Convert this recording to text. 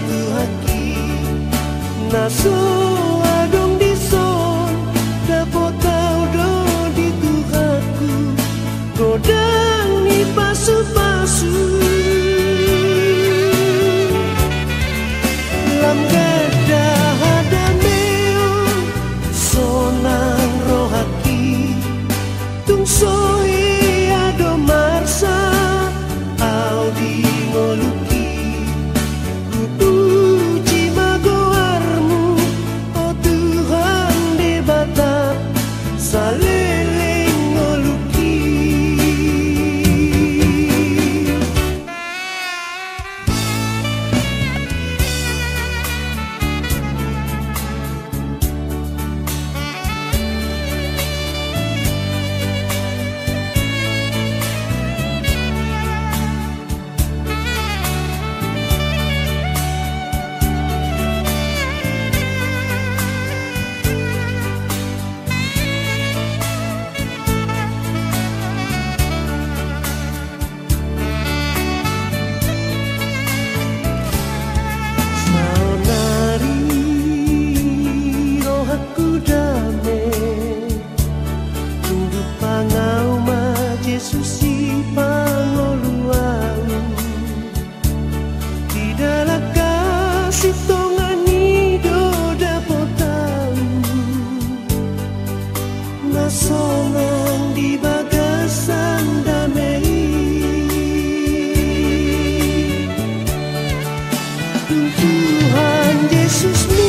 tu haki na so adong di son dapat tau do di Tuhanku godang ni pasu-pasu lam gada hada meo sonang rohaki tung soe ado marsa au di ngoluki ku puji magoarmu oh Tuhan de batap saleleng ngoluki Yesusi pangoluan tidaklah kasih tongani do dapat tahu nasonang di bagasan damai Tuhan Yesus